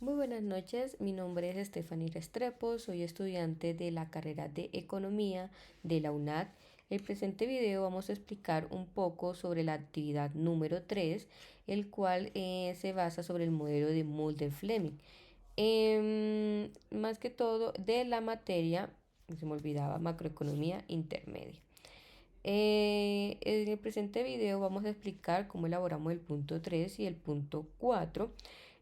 Muy buenas noches, mi nombre es Estefanía Restrepo, soy estudiante de la carrera de Economía de la UNAD. En el presente video vamos a explicar un poco sobre la actividad número 3, el cual se basa sobre el modelo de Mulder-Fleming. Más que todo de la materia, se me olvidaba, macroeconomía intermedia. En el presente video vamos a explicar cómo elaboramos el punto 3 y el punto 4,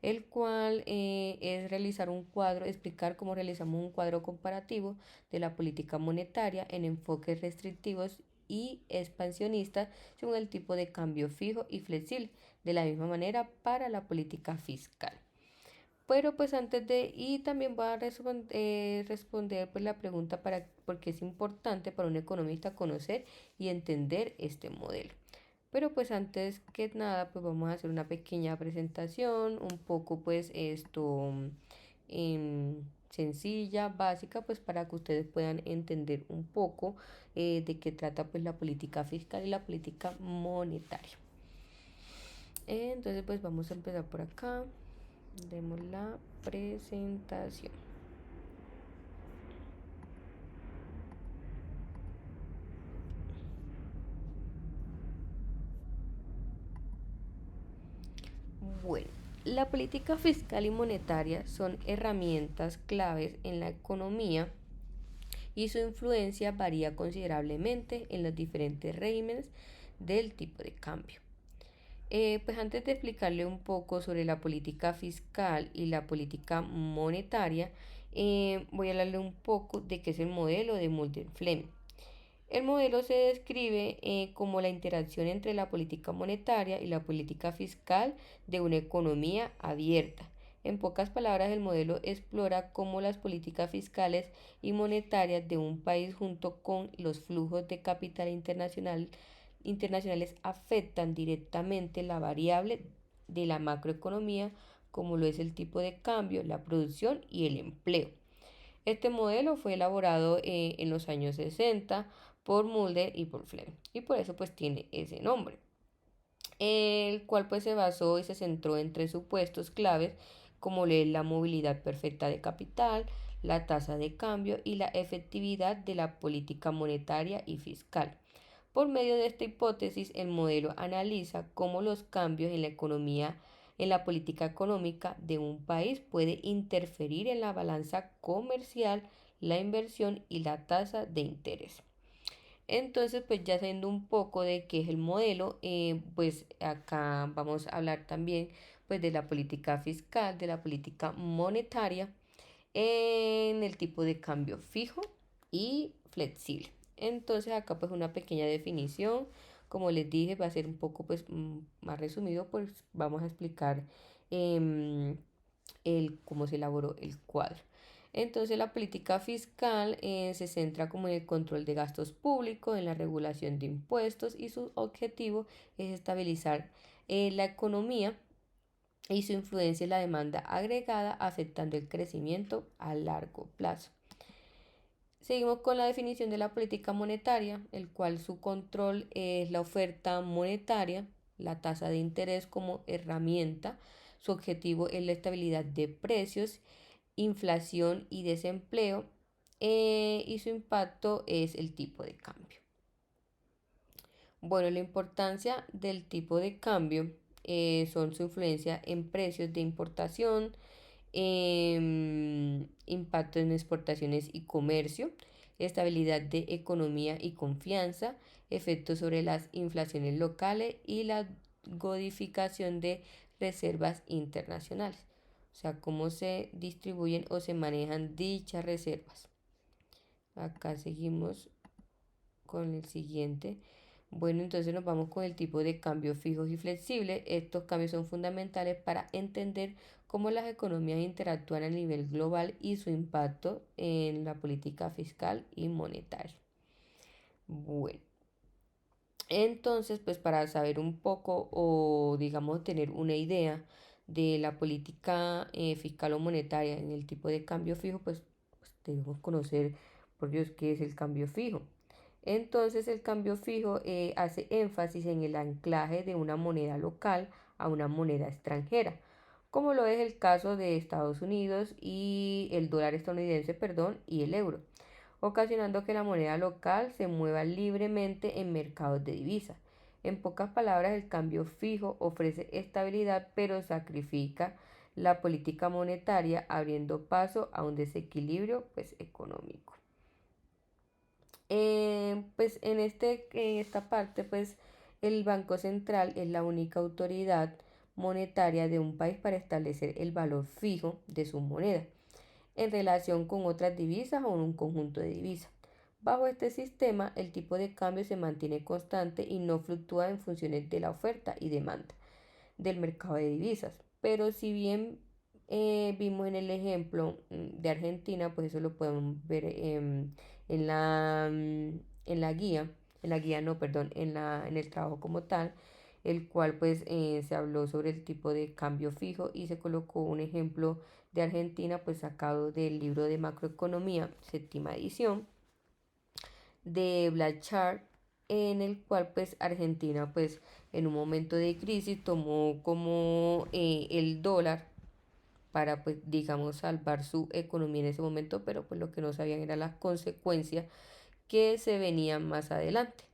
el cual es realizar un cuadro, explicar cómo realizamos un cuadro comparativo de la política monetaria en enfoques restrictivos y expansionistas según el tipo de cambio fijo y flexible, de la misma manera para la política fiscal. Pero pues antes de, y también voy a responder pues la pregunta para, porque es importante para un economista conocer y entender este modelo. Pero pues antes que nada pues vamos a hacer una pequeña presentación, un poco pues esto sencilla, básica, pues para que ustedes puedan entender un poco de qué trata pues la política fiscal y la política monetaria. Entonces pues vamos a empezar por acá. Demos la presentación. Bueno, la política fiscal y monetaria son herramientas claves en la economía y su influencia varía considerablemente en los diferentes regímenes del tipo de cambio. Pues antes de explicarle un poco sobre la política fiscal y la política monetaria, voy a hablarle un poco de qué es el modelo de Mulder-Fleming. El modelo se describe como la interacción entre la política monetaria y la política fiscal de una economía abierta. En pocas palabras, el modelo explora cómo las políticas fiscales y monetarias de un país junto con los flujos de capital internacionales afectan directamente la variable de la macroeconomía, como lo es el tipo de cambio, la producción y el empleo. Este modelo fue elaborado en los años 60 por Mulder y por Fleming, y por eso pues tiene ese nombre, el cual pues se basó y se centró en tres supuestos claves como la movilidad perfecta de capital, la tasa de cambio y la efectividad de la política monetaria y fiscal. Por medio de esta hipótesis, el modelo analiza cómo los cambios en la economía, en la política económica de un país puede interferir en la balanza comercial, la inversión y la tasa de interés. Entonces, pues ya sabiendo un poco de qué es el modelo, pues acá vamos a hablar también pues de la política fiscal, de la política monetaria, en el tipo de cambio fijo y flexible. Entonces acá pues una pequeña definición, como les dije, va a ser un poco pues más resumido, pues vamos a explicar eh, cómo se elaboró el cuadro. Entonces la política fiscal se centra como en el control de gastos públicos, en la regulación de impuestos y su objetivo es estabilizar la economía y su influencia en la demanda agregada afectando el crecimiento a largo plazo. Seguimos con la definición de la política monetaria, el cual su control es la oferta monetaria, la tasa de interés como herramienta, su objetivo es la estabilidad de precios, inflación y desempleo, y su impacto es el tipo de cambio. Bueno, la importancia del tipo de cambio son su influencia en precios de importación, impacto en exportaciones y comercio, estabilidad de economía y confianza, efectos sobre las inflaciones locales y la codificación de reservas internacionales. O sea, cómo se distribuyen o se manejan dichas reservas. Acá seguimos con el siguiente. Bueno, entonces nos vamos con el tipo de cambio fijos y flexibles. Estos cambios son fundamentales para entender cómo las economías interactúan a nivel global y su impacto en la política fiscal y monetaria. Bueno, entonces pues para saber un poco o digamos tener una idea de la política fiscal o monetaria en el tipo de cambio fijo, pues debemos conocer, por Dios, qué es el cambio fijo. Entonces el cambio fijo hace énfasis en el anclaje de una moneda local a una moneda extranjera. como lo es el caso de Estados Unidos y el dólar estadounidense, perdón, y el euro, ocasionando que la moneda local se mueva libremente en mercados de divisas. En pocas palabras, el cambio fijo ofrece estabilidad, pero sacrifica la política monetaria, abriendo paso a un desequilibrio pues, económico. Pues en esta parte, pues el Banco Central es la única autoridad monetaria de un país para establecer el valor fijo de su moneda en relación con otras divisas o un conjunto de divisas. Bajo este sistema, el tipo de cambio se mantiene constante y no fluctúa en funciones de la oferta y demanda del mercado de divisas. Pero si bien vimos en el ejemplo de Argentina, pues eso lo podemos ver en en la guía no, perdón, en el trabajo como tal, el cual pues se habló sobre el tipo de cambio fijo y se colocó un ejemplo de Argentina pues sacado del libro de macroeconomía, séptima edición, de Blanchard, en el cual pues Argentina pues en un momento de crisis tomó como el dólar para pues digamos salvar su economía en ese momento, pero pues lo que no sabían eran las consecuencias que se venían más adelante,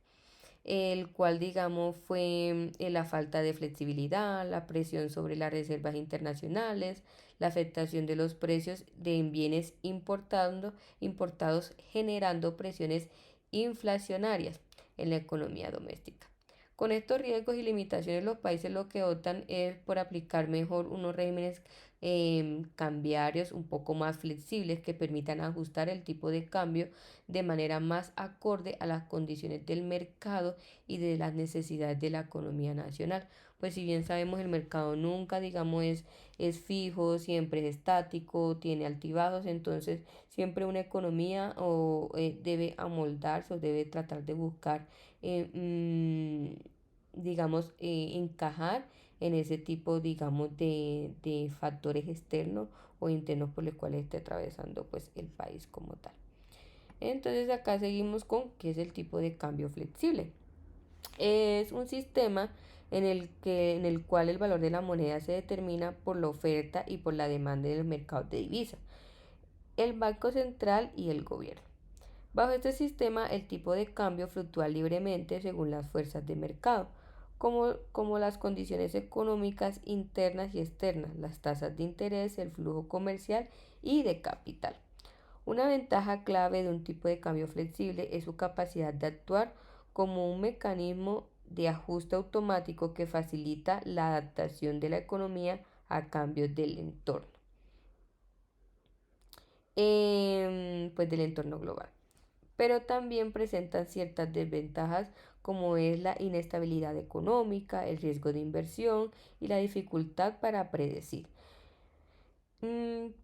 el cual digamos fue la falta de flexibilidad, la presión sobre las reservas internacionales, la afectación de los precios de bienes importados generando presiones inflacionarias en la economía doméstica. Con estos riesgos y limitaciones, los países lo que optan es por aplicar mejor unos regímenes cambiarios un poco más flexibles que permitan ajustar el tipo de cambio de manera más acorde a las condiciones del mercado y de las necesidades de la economía nacional. Pues si bien sabemos el mercado nunca, digamos, es fijo, siempre es estático, tiene altibajos, entonces siempre una economía debe amoldarse o debe tratar de buscar digamos, encajar en ese tipo, digamos, de factores externos o internos por los cuales esté atravesando pues el país como tal. Entonces acá seguimos con qué es el tipo de cambio flexible. Es un sistema en el cual el valor de la moneda se determina por la oferta y por la demanda en el mercado de divisas, el Banco Central y el gobierno. Bajo este sistema, el tipo de cambio fluctúa libremente según las fuerzas de mercado, como las condiciones económicas internas y externas, las tasas de interés, el flujo comercial y de capital. Una ventaja clave de un tipo de cambio flexible es su capacidad de actuar como un mecanismo de ajuste automático que facilita la adaptación de la economía a cambios del entorno, pues del entorno global. Pero también presentan ciertas desventajas como es la inestabilidad económica, el riesgo de inversión y la dificultad para predecir.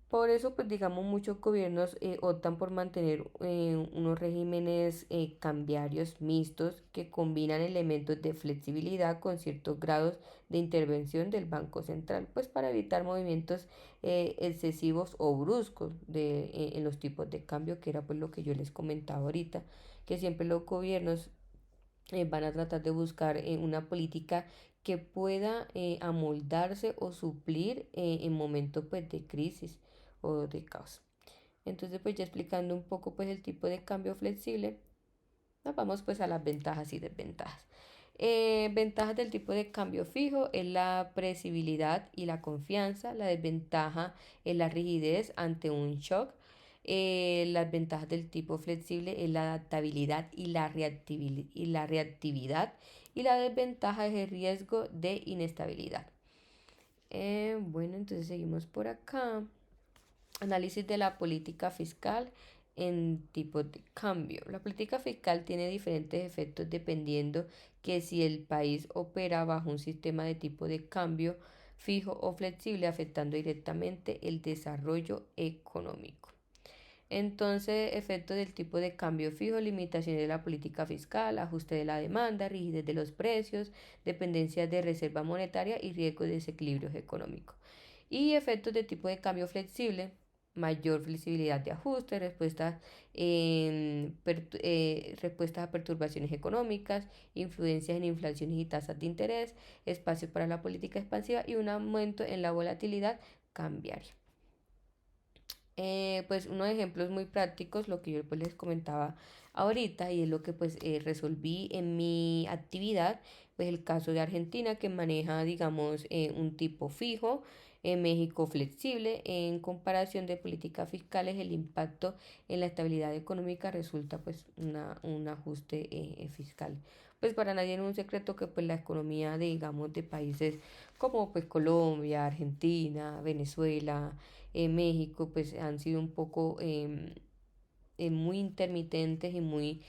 Por eso, pues digamos, muchos gobiernos optan por mantener unos regímenes cambiarios mixtos que combinan elementos de flexibilidad con ciertos grados de intervención del Banco Central, pues para evitar movimientos excesivos o bruscos en los tipos de cambio, que era pues lo que yo les comentaba ahorita, que siempre los gobiernos van a tratar de buscar una política que pueda amoldarse o suplir en momentos pues de crisis o de caos. Entonces pues ya explicando un poco pues el tipo de cambio flexible, nos vamos pues a las ventajas y desventajas. Ventajas del tipo de cambio fijo es la previsibilidad y la confianza. La desventaja es la rigidez ante un shock. Las ventajas del tipo flexible es la adaptabilidad y la reactividad. Y la desventaja es el riesgo de inestabilidad. Bueno, entonces seguimos por acá. Análisis de la política fiscal en tipos de cambio. La política fiscal tiene diferentes efectos dependiendo que si el país opera bajo un sistema de tipo de cambio fijo o flexible, afectando directamente el desarrollo económico. Entonces, efectos del tipo de cambio fijo, limitaciones de la política fiscal, ajuste de la demanda, rigidez de los precios, dependencias de reserva monetaria y riesgo de desequilibrios económicos. Y efectos de tipo de cambio flexible, mayor flexibilidad de ajuste, respuestas a perturbaciones económicas, influencias en inflaciones y tasas de interés, espacio para la política expansiva y un aumento en la volatilidad cambiaria. Pues unos ejemplos muy prácticos, lo que yo pues les comentaba ahorita y es lo que pues resolví en mi actividad, pues el caso de Argentina que maneja digamos un tipo fijo, en México flexible, en comparación de políticas fiscales el impacto en la estabilidad económica resulta pues un ajuste fiscal. Pues para nadie es un secreto que pues la economía digamos de países como pues Colombia, Argentina, Venezuela, México, pues han sido un poco muy intermitentes y muy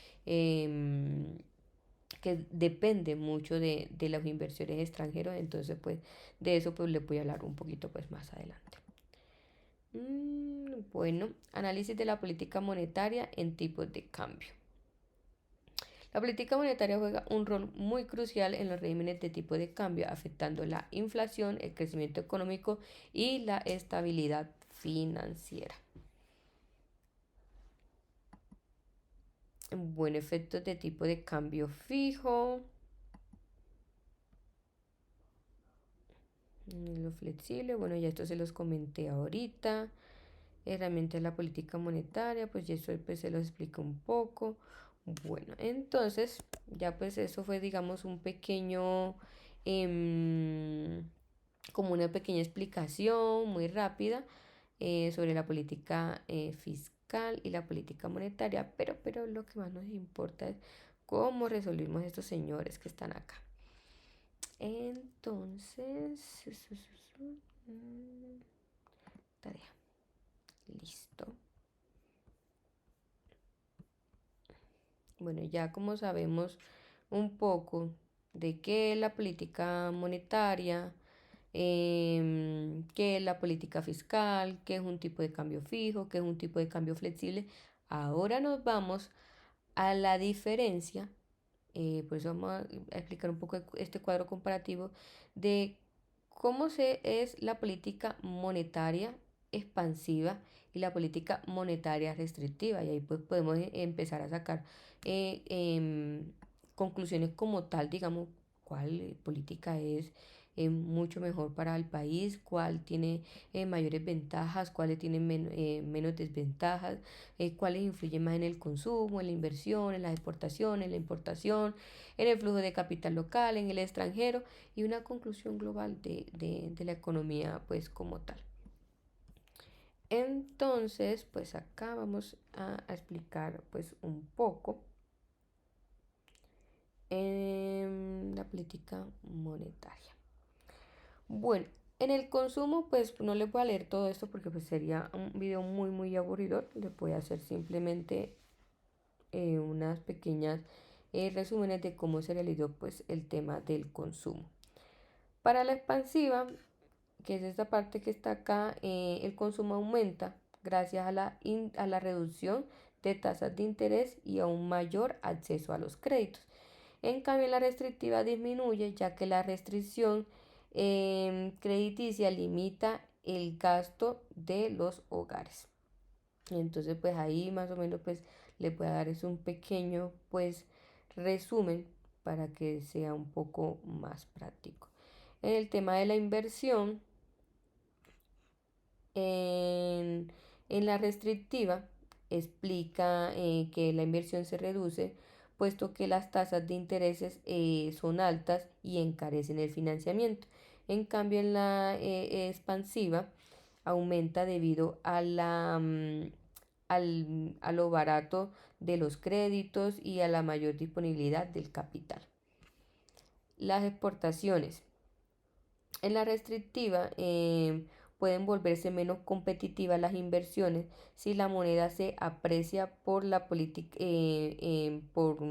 que depende mucho de los inversores extranjeros, entonces pues de eso pues le voy a hablar un poquito pues más adelante. Bueno, análisis de la política monetaria en tipos de cambio. La política monetaria juega un rol muy crucial en los regímenes de tipo de cambio, afectando la inflación, el crecimiento económico y la estabilidad financiera. Bueno, efectos de tipo de cambio fijo. Lo flexible, bueno, ya esto se los comenté ahorita. Herramientas de la política monetaria, pues ya eso pues se los explico un poco. Bueno, entonces ya pues eso fue digamos un pequeño, como una pequeña explicación muy rápida sobre la política fiscal y la política monetaria, pero lo que más nos importa es cómo resolvimos estos señores que están acá. Entonces, tarea, listo. Bueno, ya como sabemos un poco de qué es la política monetaria, qué es la política fiscal, qué es un tipo de cambio fijo, qué es un tipo de cambio flexible, ahora nos vamos a la diferencia, por eso vamos a explicar un poco este cuadro comparativo de cómo es la política monetaria expansiva y la política monetaria restrictiva. Y ahí pues podemos empezar a sacar conclusiones como tal, digamos, cuál política es mucho mejor para el país, cuál tiene mayores ventajas, cuáles tienen menos desventajas, cuáles influyen más en el consumo, en la inversión, en las exportaciones, en la importación, en el flujo de capital local, en el extranjero y una conclusión global de la economía pues como tal. Entonces, pues acá vamos a explicar pues un poco la política monetaria. Bueno, en el consumo pues no les voy a leer todo esto porque pues sería un video muy aburrido. Les voy a hacer simplemente unas pequeñas resúmenes de cómo se realizó pues el tema del consumo. Para la expansiva, que es esta parte que está acá, el consumo aumenta gracias a la reducción de tasas de interés y a un mayor acceso a los créditos. En cambio, la restrictiva disminuye ya que la restricción crediticia limita el gasto de los hogares. Entonces, pues ahí más o menos pues le voy a dar es un pequeño pues resumen para que sea un poco más práctico. En el tema de la inversión, en la restrictiva explica que la inversión se reduce puesto que las tasas de intereses son altas y encarecen el financiamiento. En cambio, en la expansiva aumenta debido a lo barato de los créditos y a la mayor disponibilidad del capital. Las exportaciones. En la restrictiva pueden volverse menos competitivas las inversiones si la moneda se aprecia por la política, por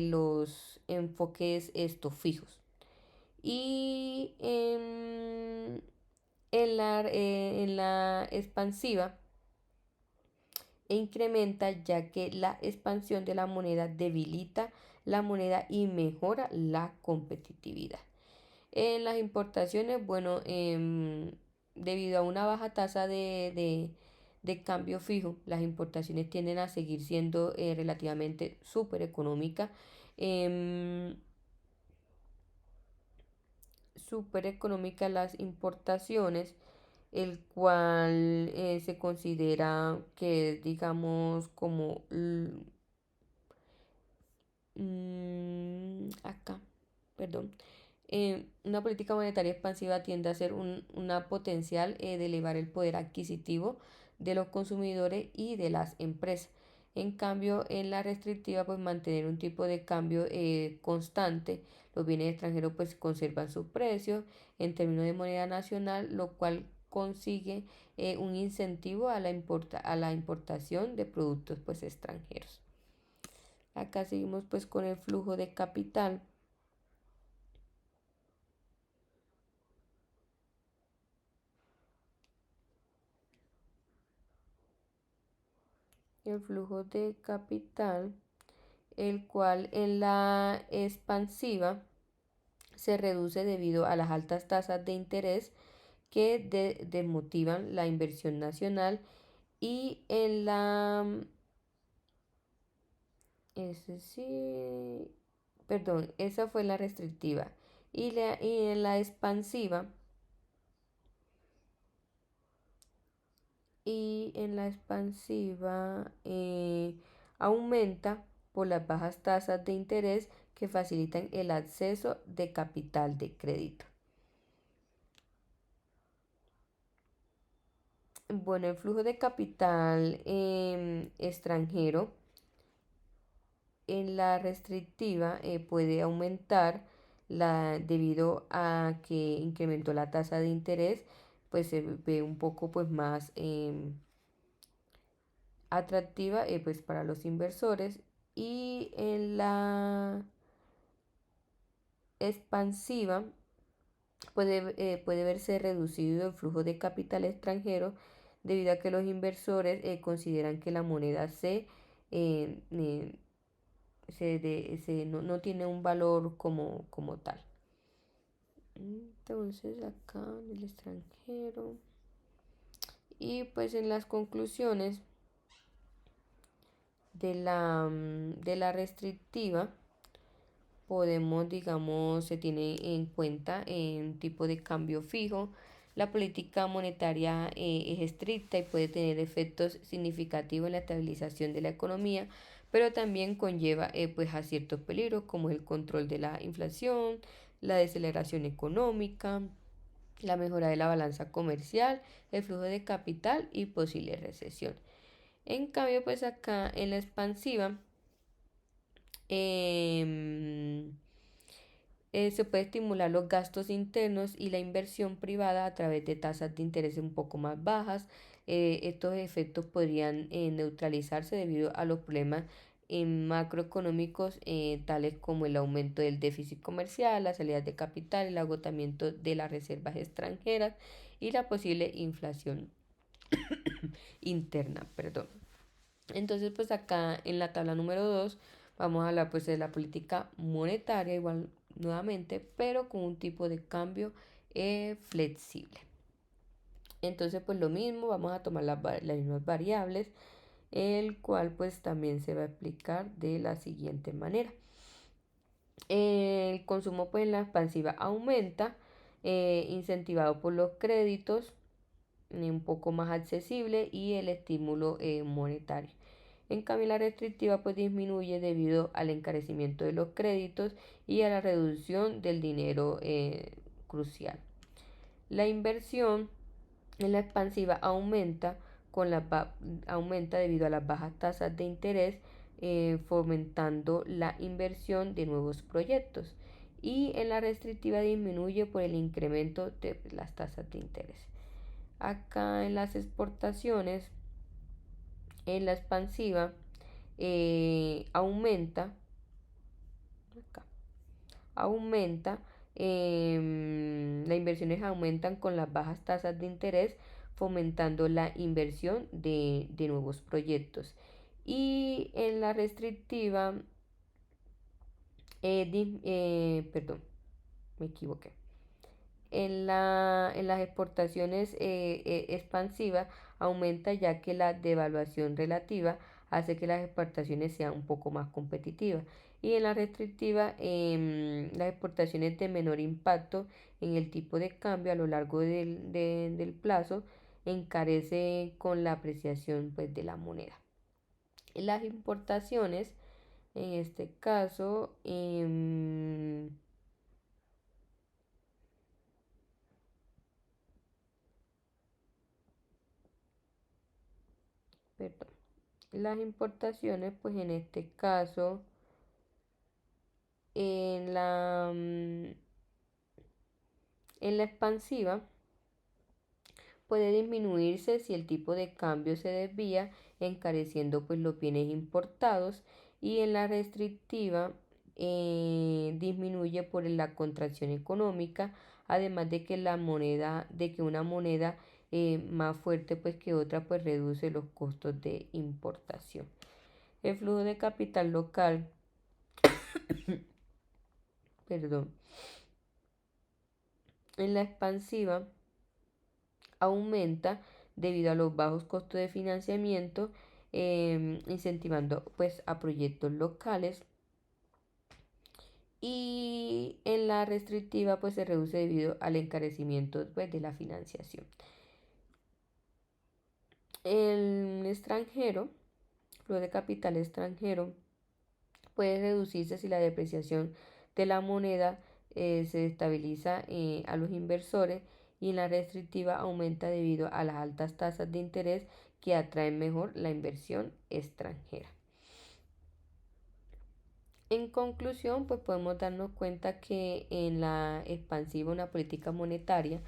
los enfoques estos fijos. Y en la expansiva incrementa ya que la expansión de la moneda debilita la moneda y mejora la competitividad. En las importaciones, bueno, debido a una baja tasa de cambio fijo, las importaciones tienden a seguir siendo relativamente súper económicas. em, Súper económicas las importaciones, el cual se considera que es, digamos, como acá, perdón. Una política monetaria expansiva tiende a ser una potencial de elevar el poder adquisitivo de los consumidores y de las empresas. En cambio, en la restrictiva, pues mantener un tipo de cambio constante. Los bienes extranjeros pues conservan sus precios en términos de moneda nacional, lo cual consigue un incentivo a a la importación de productos pues extranjeros. Acá seguimos pues con el flujo de capital. El flujo de capital, el cual en la expansiva se reduce debido a las altas tasas de interés que desmotivan la inversión nacional, y en la ese sí, perdón, esa fue la restrictiva, y en la expansiva, aumenta por las bajas tasas de interés que facilitan el acceso de capital de crédito. Bueno, el flujo de capital extranjero en la restrictiva puede aumentar debido a que incrementó la tasa de interés, pues se ve un poco pues más atractiva pues para los inversores, y en la expansiva puede verse reducido el flujo de capital extranjero debido a que los inversores consideran que la moneda eh, eh, no tiene un valor como tal. Entonces acá en el extranjero, y pues en las conclusiones de la restrictiva podemos, digamos, se tiene en cuenta un tipo de cambio fijo. La política monetaria es estricta y puede tener efectos significativos en la estabilización de la economía, pero también conlleva pues a ciertos peligros como el control de la inflación, la deceleración económica, la mejora de la balanza comercial, el flujo de capital y posible recesión. En cambio, pues acá en la expansiva, eh, se puede estimular los gastos internos y la inversión privada a través de tasas de interés un poco más bajas. Estos efectos podrían neutralizarse debido a los problemas macroeconómicos, tales como el aumento del déficit comercial, las salidas de capital, el agotamiento de las reservas extranjeras y la posible inflación interna, perdón. Entonces, pues acá en la tabla número 2 vamos a hablar pues de la política monetaria, igual nuevamente, pero con un tipo de cambio flexible. Entonces, pues lo mismo, vamos a tomar las mismas variables, el cual pues también se va a explicar de la siguiente manera. El consumo pues en la expansiva aumenta, incentivado por los créditos, un poco más accesible, y el estímulo monetario. En cambio, la restrictiva pues disminuye debido al encarecimiento de los créditos y a la reducción del dinero crucial. La inversión en la expansiva aumenta debido a las bajas tasas de interés, fomentando la inversión de nuevos proyectos. Y en la restrictiva disminuye por el incremento de las tasas de interés. Acá en las exportaciones, en la expansiva, aumenta, acá, aumenta, las inversiones aumentan con las bajas tasas de interés, fomentando la inversión de nuevos proyectos. Y en la restrictiva, perdón, me equivoqué. En las exportaciones expansivas aumenta ya que la devaluación relativa hace que las exportaciones sean un poco más competitivas. Y en la restrictiva, las exportaciones de menor impacto en el tipo de cambio a lo largo del plazo encarece con la apreciación pues, de la moneda. Las importaciones, en este caso, perdón, las importaciones, pues en este caso, en en la expansiva, puede disminuirse si el tipo de cambio se desvía, encareciendo pues los bienes importados, y en la restrictiva disminuye por la contracción económica, además de que una moneda más fuerte pues que otra pues reduce los costos de importación. El flujo de capital local, perdón, en la expansiva aumenta debido a los bajos costos de financiamiento, incentivando pues a proyectos locales, y en la restrictiva pues se reduce debido al encarecimiento pues, de la financiación. El extranjero, flujo de capital extranjero, puede reducirse si la depreciación de la moneda se estabiliza a los inversores, y en la restrictiva aumenta debido a las altas tasas de interés que atraen mejor la inversión extranjera. En conclusión, pues podemos darnos cuenta que en la expansiva una política monetaria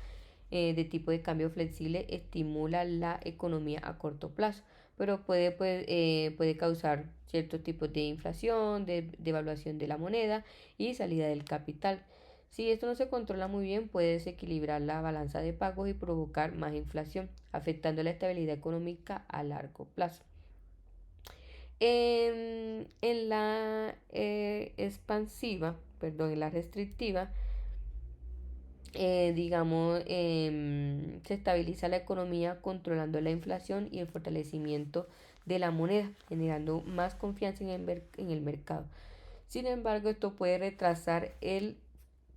de tipo de cambio flexible estimula la economía a corto plazo, pero puede causar ciertos tipos de inflación, de devaluación de la moneda y salida del capital. Si esto no se controla muy bien, puede desequilibrar la balanza de pagos y provocar más inflación, afectando la estabilidad económica a largo plazo. En la expansiva, perdón, en la restrictiva, se estabiliza la economía controlando la inflación y el fortalecimiento de la moneda, generando más confianza en el mercado. Sin embargo, esto puede retrasar el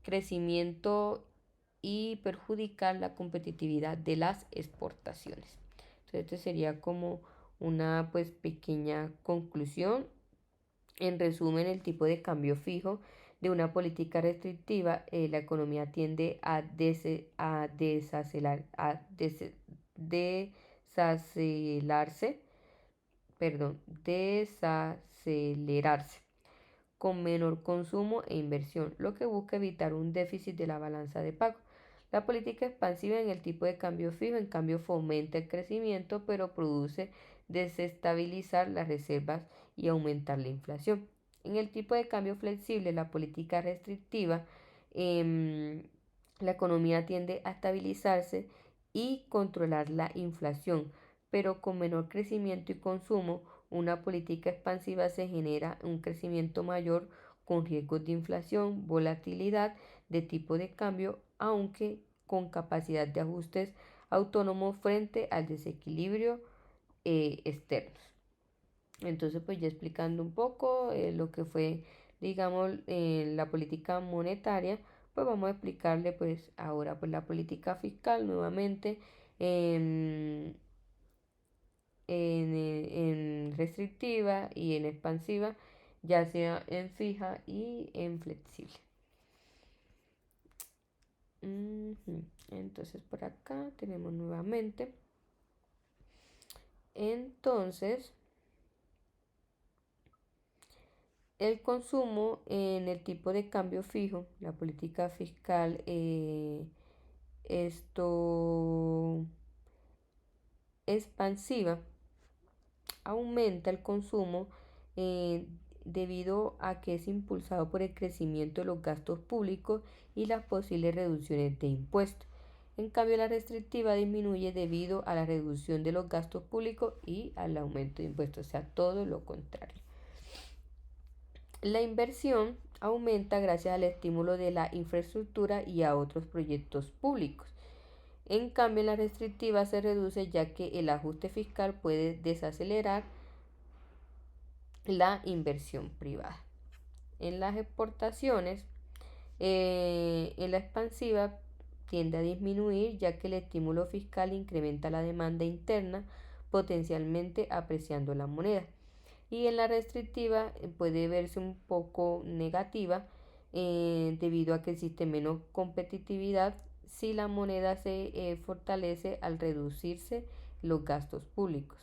crecimiento y perjudicar la competitividad de las exportaciones. Entonces, esto sería como una pues pequeña conclusión. En resumen, el tipo de cambio fijo de una política restrictiva, la economía tiende a desacelerarse con menor consumo e inversión, lo que busca evitar un déficit de la balanza de pago. La política expansiva en el tipo de cambio fijo, en cambio, fomenta el crecimiento, pero produce desestabilizar las reservas y aumentar la inflación. En el tipo de cambio flexible, la política restrictiva, em, la economía tiende a estabilizarse y controlar la inflación, pero con menor crecimiento y consumo. Una política expansiva se genera un crecimiento mayor con riesgos de inflación, volatilidad de tipo de cambio, aunque con capacidad de ajustes autónomos frente al desequilibrio externos. Entonces, pues ya explicando un poco lo que fue, digamos, la política monetaria, pues vamos a explicarle pues ahora pues la política fiscal nuevamente. em, en restrictiva y en expansiva, ya sea en fija y en flexible. Entonces por acá tenemos nuevamente. Entonces, el consumo en el tipo de cambio fijo, la política fiscal, esto expansiva, aumenta el consumo eh, debido a que es impulsado por el crecimiento de los gastos públicos y las posibles reducciones de impuestos. En cambio, la restrictiva disminuye debido a la reducción de los gastos públicos y al aumento de impuestos, o sea, todo lo contrario. La inversión aumenta gracias al estímulo de la infraestructura y a otros proyectos públicos. En cambio, en la restrictiva se reduce ya que el ajuste fiscal puede desacelerar la inversión privada. En las exportaciones, en la expansiva tiende a disminuir ya que el estímulo fiscal incrementa la demanda interna, potencialmente apreciando la moneda. Y en la restrictiva puede verse un poco negativa debido a que existe menos competitividad si la moneda se fortalece al reducirse los gastos públicos.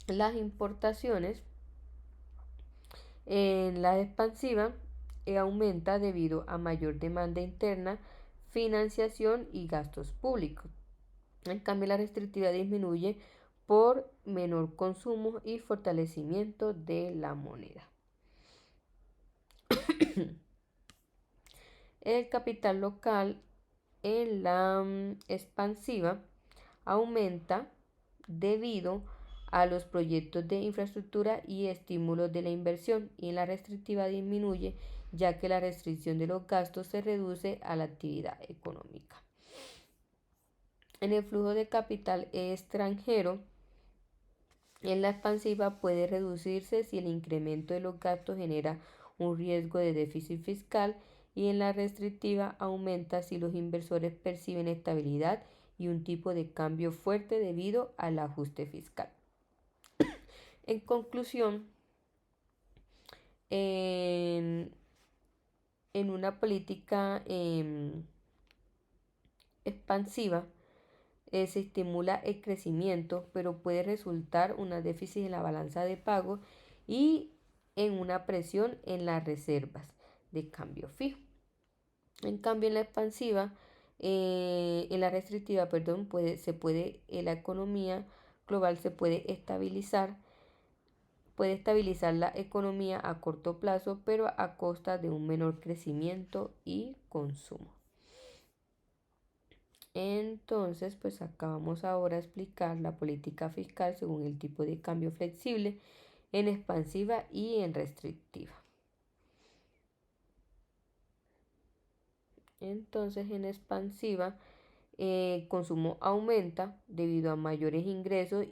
Las importaciones en la expansiva aumenta debido a mayor demanda interna, financiación y gastos públicos. En cambio, la restrictiva disminuye por menor consumo y fortalecimiento de la moneda. El capital local en la expansiva aumenta debido a los proyectos de infraestructura y estímulos de la inversión, y en la restrictiva disminuye ya que la restricción de los gastos se reduce a la actividad económica. En el flujo de capital extranjero, en la expansiva puede reducirse si el incremento de los gastos genera un riesgo de déficit fiscal, y en la restrictiva aumenta si los inversores perciben estabilidad y un tipo de cambio fuerte debido al ajuste fiscal. En conclusión, en una política expansiva se estimula el crecimiento, pero puede resultar un déficit en la balanza de pago y en una presión en las reservas de cambio fijo. En cambio, en la expansiva, en la restrictiva, perdón, la economía global se puede estabilizar la economía a corto plazo, pero a costa de un menor crecimiento y consumo. Entonces, pues acá vamos ahora a explicar la política fiscal según el tipo de cambio flexible en expansiva y en restrictiva. Entonces, en expansiva, el consumo aumenta debido a mayores ingresos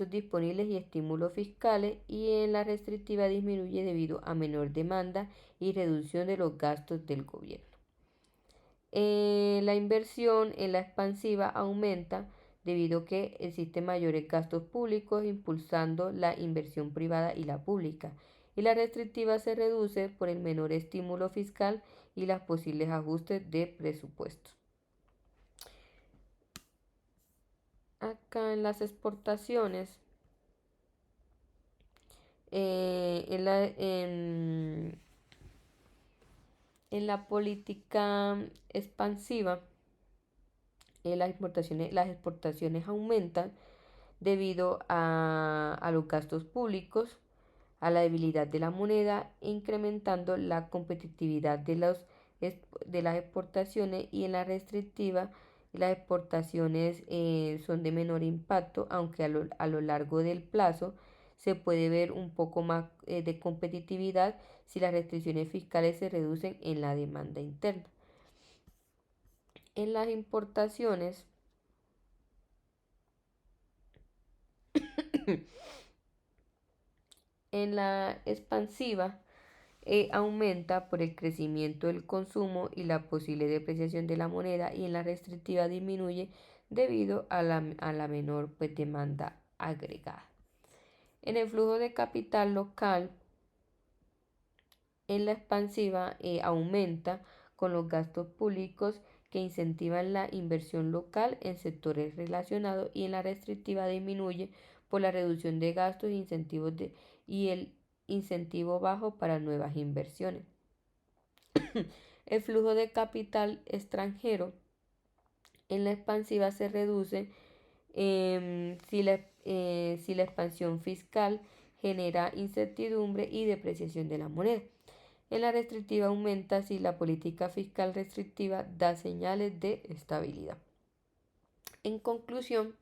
disponibles y estímulos fiscales, y en la restrictiva disminuye debido a menor demanda y reducción de los gastos del gobierno. La inversión en la expansiva aumenta debido a que existen mayores gastos públicos impulsando la inversión privada y la pública, y la restrictiva se reduce por el menor estímulo fiscal y los posibles ajustes de presupuesto. Acá en las exportaciones, en la política expansiva, las exportaciones aumentan debido a los gastos públicos, a la debilidad de la moneda, incrementando la competitividad de las exportaciones, y en la restrictiva las exportaciones son de menor impacto, aunque a lo largo del plazo se puede ver un poco más de competitividad si las restricciones fiscales se reducen en la demanda interna. En las importaciones en la expansiva aumenta por el crecimiento del consumo y la posible depreciación de la moneda, y en la restrictiva disminuye debido a la menor demanda agregada. En el flujo de capital local, en la expansiva aumenta con los gastos públicos que incentivan la inversión local en sectores relacionados, y en la restrictiva disminuye por la reducción de gastos y el incentivo bajo para nuevas inversiones. El flujo de capital extranjero en la expansiva se reduce si la expansión fiscal genera incertidumbre y depreciación de la moneda. En la restrictiva aumenta si la política fiscal restrictiva da señales de estabilidad. En conclusión,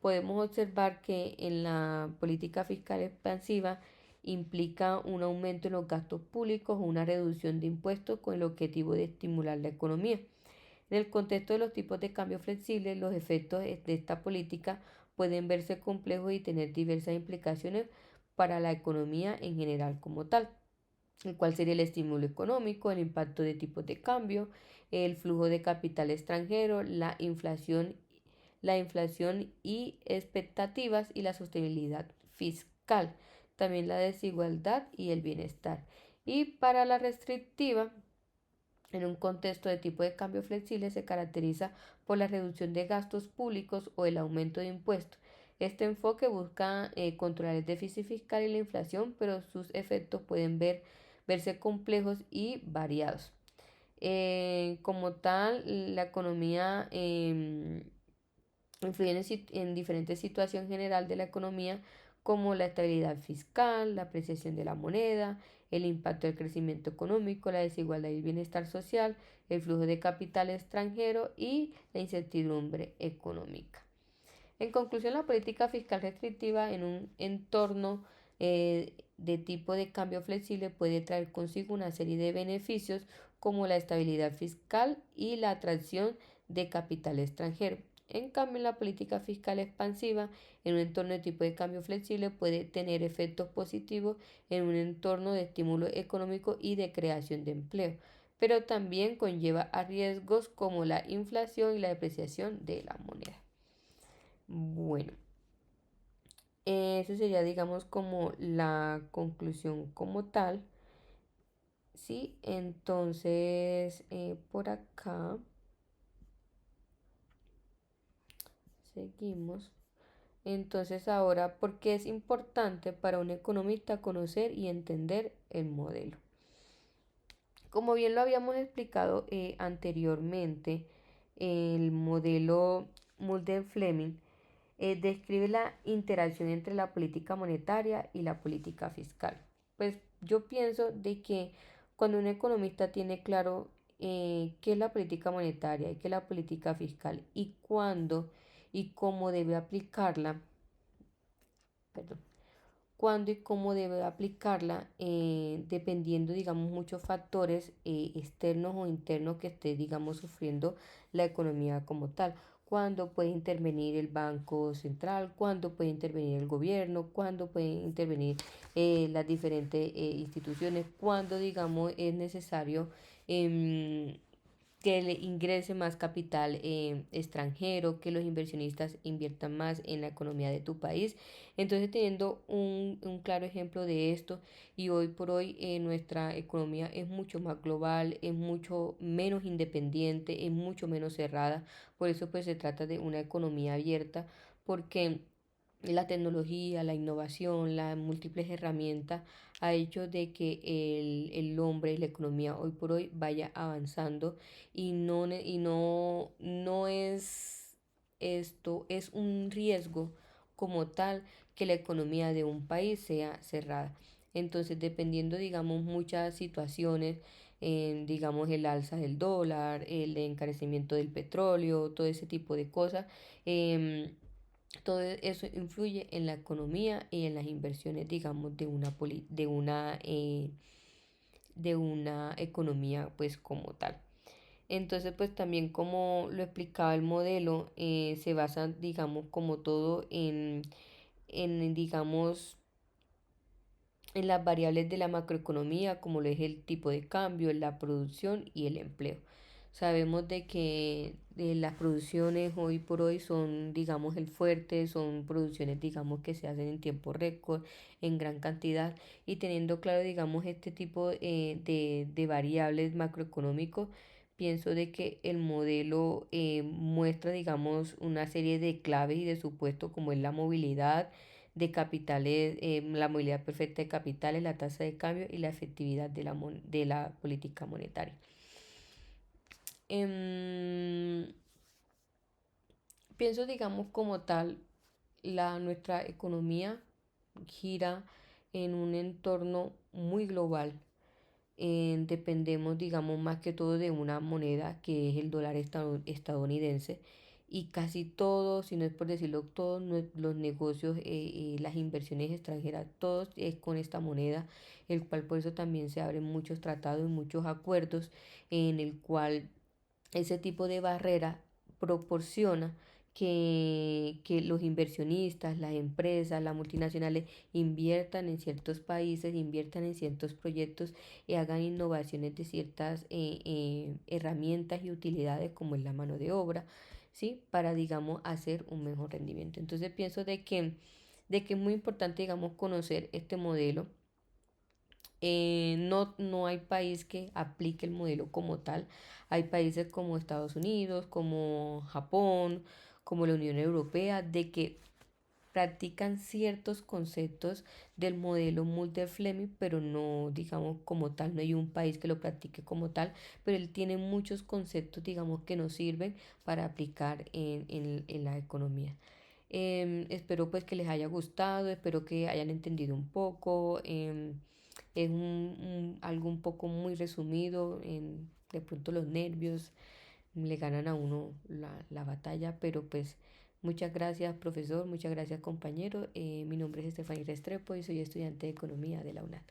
podemos observar que en la política fiscal expansiva implica un aumento en los gastos públicos o una reducción de impuestos con el objetivo de estimular la economía. En el contexto de los tipos de cambio flexibles, los efectos de esta política pueden verse complejos y tener diversas implicaciones para la economía en general como tal, el cual sería el estímulo económico, el impacto de tipos de cambio, el flujo de capital extranjero, la inflación y expectativas y la sostenibilidad fiscal, también la desigualdad y el bienestar. Y para la restrictiva, en un contexto de tipo de cambio flexible se caracteriza por la reducción de gastos públicos o el aumento de impuestos. Este enfoque busca controlar el déficit fiscal y la inflación, pero sus efectos pueden verse complejos y variados. Como tal, la economía influye en diferentes situaciones general de la economía, como la estabilidad fiscal, la apreciación de la moneda, el impacto del crecimiento económico, la desigualdad y el bienestar social, el flujo de capital extranjero y la incertidumbre económica. En conclusión, la política fiscal restrictiva en un entorno de tipo de cambio flexible puede traer consigo una serie de beneficios como la estabilidad fiscal y la atracción de capital extranjero. En cambio, la política fiscal expansiva en un entorno de tipo de cambio flexible puede tener efectos positivos en un entorno de estímulo económico y de creación de empleo, pero también conlleva a riesgos como la inflación y la depreciación de la moneda. Bueno, esa sería, digamos, como la conclusión como tal. Sí, entonces por acá seguimos. Entonces ahora, ¿por qué es importante para un economista conocer y entender el modelo? Como bien lo habíamos explicado anteriormente, el modelo Mulder-Fleming describe la interacción entre la política monetaria y la política fiscal. Pues yo pienso de que cuando un economista tiene claro qué es la política monetaria y qué es la política fiscal y cuándo y cómo debe aplicarla, perdón, cuándo y cómo debe aplicarla, dependiendo, digamos, muchos factores externos o internos que esté, digamos, sufriendo la economía como tal. Cuándo puede intervenir el Banco Central, cuándo puede intervenir el gobierno, cuándo pueden intervenir las diferentes instituciones, cuándo, digamos, es necesario em, que le ingrese más capital extranjero, que los inversionistas inviertan más en la economía de tu país. Entonces, teniendo un claro ejemplo de esto, y hoy por hoy nuestra economía es mucho más global, es mucho menos independiente, es mucho menos cerrada. Por eso, pues se trata de una economía abierta, porque la tecnología, la innovación, las múltiples herramientas ha hecho de que el hombre y la economía hoy por hoy vaya avanzando y no es esto, es un riesgo como tal que la economía de un país sea cerrada. Entonces, dependiendo, digamos, muchas situaciones, digamos, el alza del dólar, el encarecimiento del petróleo, todo ese tipo de cosas, em, todo eso influye en la economía y en las inversiones, digamos, de una economía, pues, como tal. Entonces, pues, también como lo explicaba el modelo, se basa, digamos, como todo digamos, en las variables de la macroeconomía, como lo es el tipo de cambio, la producción y el empleo. Sabemos de que las producciones hoy por hoy son, digamos, el fuerte, son producciones, digamos, que se hacen en tiempo récord, en gran cantidad, y teniendo claro, digamos, este tipo de variables macroeconómicos, pienso de que el modelo muestra, digamos, una serie de claves y de supuestos como es la movilidad de capitales, la movilidad perfecta de capitales, la tasa de cambio y la efectividad de la política monetaria. Em, Pienso, digamos, como tal, nuestra economía gira en un entorno muy global. Dependemos, digamos, más que todo de una moneda que es el dólar estadounidense y casi todos, si no es por decirlo todos, los negocios, las inversiones extranjeras, todos es con esta moneda, el cual por eso también se abren muchos tratados y muchos acuerdos en el cual ese tipo de barrera proporciona que los inversionistas, las empresas, las multinacionales inviertan en ciertos países, inviertan en ciertos proyectos y hagan innovaciones de ciertas herramientas y utilidades como es la mano de obra, ¿sí? Para, digamos, hacer un mejor rendimiento. Entonces pienso de que es muy importante, digamos, conocer este modelo. No hay país que aplique el modelo como tal. Hay países como Estados Unidos, como Japón, como la Unión Europea, de que practican ciertos conceptos del modelo Mulder-Fleming, pero no, digamos, como tal, no hay un país que lo practique como tal, pero él tiene muchos conceptos, digamos, que nos sirven para aplicar en la economía. Espero pues que les haya gustado, espero que hayan entendido un poco. Es algo un poco muy resumido, de pronto los nervios le ganan a uno la batalla, pero pues muchas gracias profesor, muchas gracias compañero. Mi nombre es Estefanía Restrepo y soy estudiante de Economía de la UNAD.